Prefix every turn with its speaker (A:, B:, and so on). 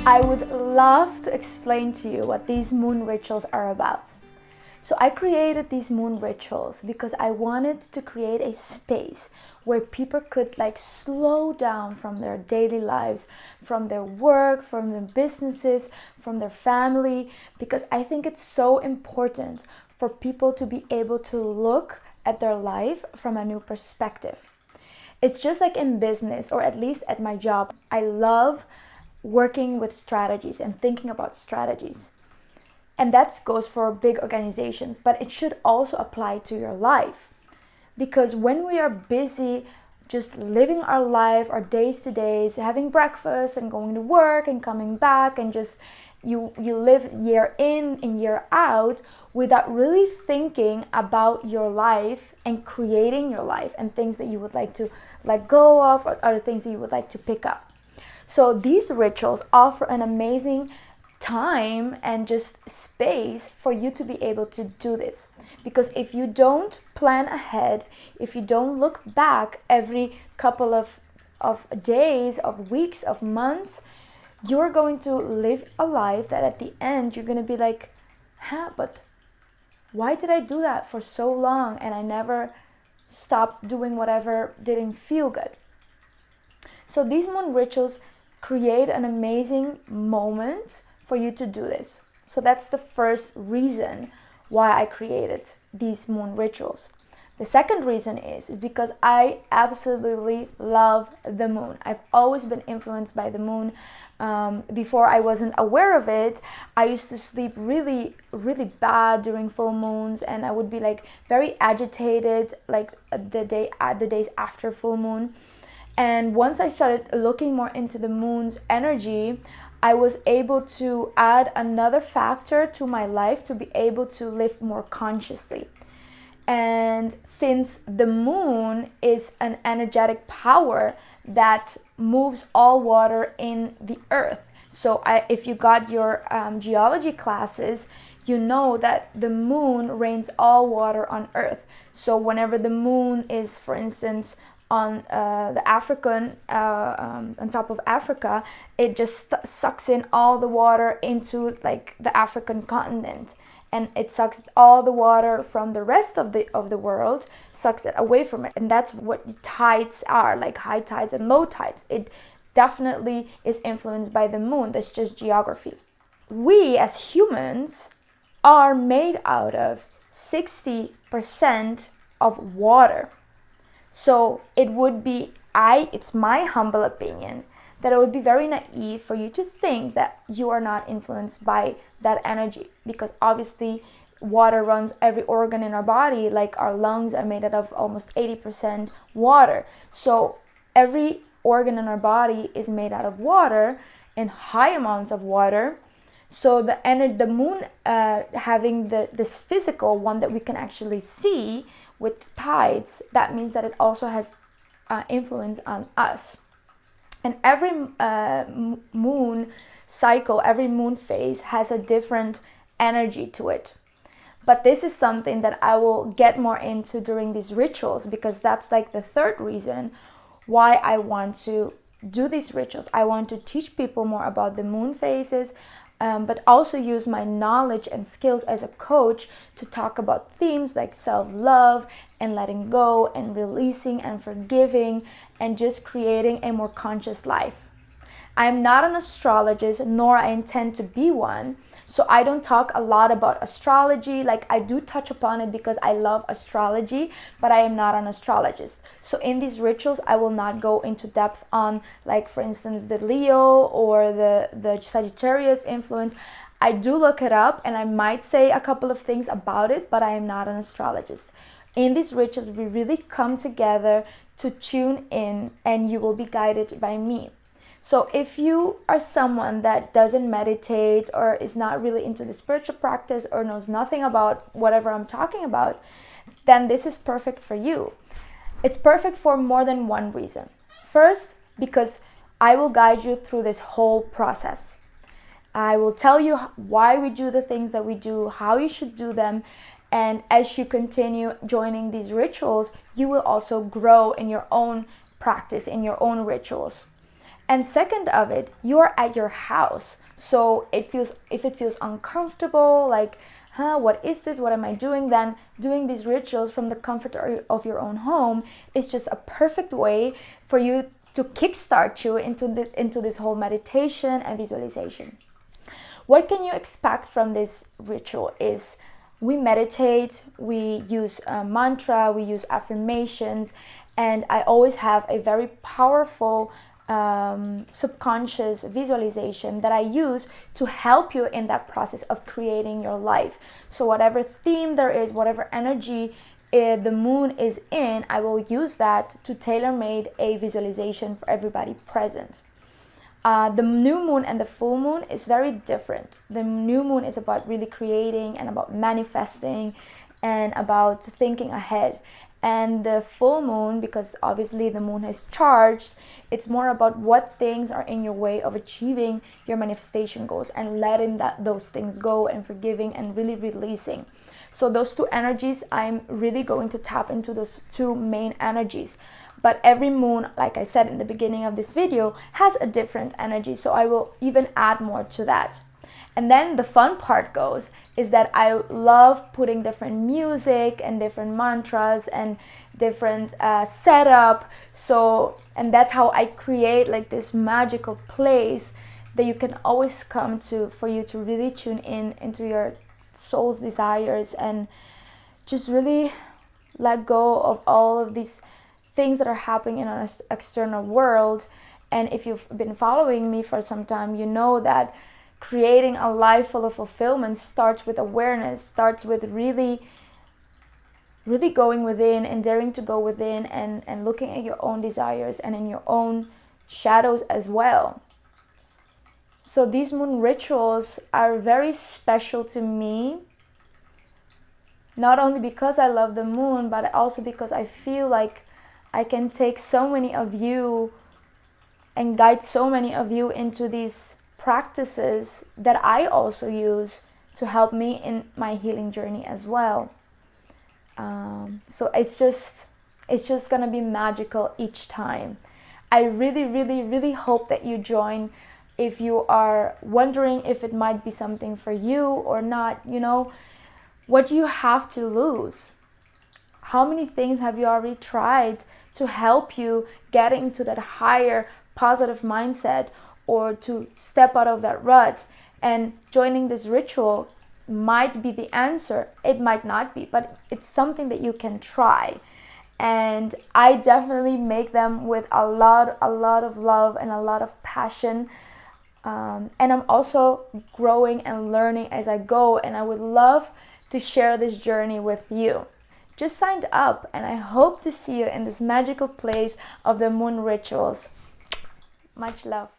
A: I would love to explain to you what these moon rituals are about. So I created these moon rituals because I wanted to create a space where people could slow down from their daily lives, from their work, from their businesses, from their family, because I think it's so important for people to be able to look at their life from a new perspective. It's just like in business, or at least at my job. I love working with strategies and thinking about strategies. And that goes for big organizations, but it should also apply to your life. Because when we are busy just living our life, our days to days, having breakfast and going to work and coming back, and just you live year in and year out without really thinking about your life and creating your life and things that you would like to let go of, or other things that you would like to pick up. So these rituals offer an amazing time and just space for you to be able to do this. Because if you don't plan ahead, if you don't look back every couple of days, of weeks, of months, you're going to live a life that at the end you're going to be like, but why did I do that for so long and I never stopped doing whatever didn't feel good? So these moon rituals create an amazing moment for you to do this. So that's the first reason why I created these moon rituals. The second reason is because I absolutely love the moon. I've always been influenced by the moon. Before I wasn't aware of it, I used to sleep really, really bad during full moons, and I would be very agitated the days after full moon. And once I started looking more into the moon's energy, I was able to add another factor to my life to be able to live more consciously. And since the moon is an energetic power that moves all water in the earth, so if you got your geology classes, you know that the moon rains all water on earth. So whenever the moon is, for instance, on on top of Africa, it just sucks in all the water into the African continent, and it sucks all the water from the rest of the world, sucks it away from it. And that's what tides are, like high tides and low tides. It definitely is influenced by the moon. That's just geography. We as humans are made out of 60% of water. So it would be, it's my humble opinion, that it would be very naive for you to think that you are not influenced by that energy, because obviously water runs every organ in our body. Like our lungs are made out of almost 80% water. So every organ in our body is made out of water, in high amounts of water. So the moon having this physical one that we can actually see with tides, that means that it also has influence on us. And every moon cycle, every moon phase has a different energy to it. But this is something that I will get more into during these rituals, because that's the third reason why I want to do these rituals. I want to teach people more about the moon phases, but also use my knowledge and skills as a coach to talk about themes like self-love and letting go and releasing and forgiving and just creating a more conscious life. I am not an astrologist, nor I intend to be one. So I don't talk a lot about astrology. I do touch upon it because I love astrology, but I am not an astrologist. So in these rituals, I will not go into depth on, for instance, the Leo or the Sagittarius influence. I do look it up and I might say a couple of things about it, but I am not an astrologist. In these rituals, we really come together to tune in, and you will be guided by me. So if you are someone that doesn't meditate or is not really into the spiritual practice or knows nothing about whatever I'm talking about, then this is perfect for you. It's perfect for more than one reason. First, because I will guide you through this whole process. I will tell you why we do the things that we do, how you should do them, and as you continue joining these rituals, you will also grow in your own practice, in your own rituals. And second of it, you're at your house. So if it feels uncomfortable, like, what is this? What am I doing? Then doing these rituals from the comfort of your own home is just a perfect way for you to kickstart you into this whole meditation and visualization. What can you expect from this ritual is we meditate, we use a mantra, we use affirmations, and I always have a very powerful subconscious visualization that I use to help you in that process of creating your life. So whatever theme there is, whatever energy the moon is in, I will use that to tailor-made a visualization for everybody present. The new moon and the full moon is very different. The new moon is about really creating and about manifesting and about thinking ahead. And the full moon, because obviously the moon is charged, it's more about what things are in your way of achieving your manifestation goals and letting those things go and forgiving and really releasing. So those two energies, I'm really going to tap into those two main energies. But every moon, like I said in the beginning of this video, has a different energy. So I will even add more to that. And then the fun part goes is that I love putting different music and different mantras and different setup. So, and that's how I create like this magical place that you can always come to for you to really tune in into your soul's desires and just really let go of all of these things that are happening in our external world. And if you've been following me for some time, you know that creating a life full of fulfillment starts with awareness, starts with really going within and daring to go within and looking at your own desires and in your own shadows as well. So these moon rituals are very special to me, not only because I love the moon, but also because I feel like I can take so many of you and guide so many of you into these practices that I also use to help me in my healing journey as well. So it's just gonna be magical each time. I really hope that you join. If you are wondering if it might be something for you or not, you know, what do you have to lose? How many things have you already tried to help you get into that higher positive mindset or to step out of that rut? And joining this ritual might be the answer. It might not be, but it's something that you can try. And I definitely make them with a lot of love and a lot of passion. And I'm also growing and learning as I go, and I would love to share this journey with you. Just signed up, and I hope to see you in this magical place of the moon rituals. Much love.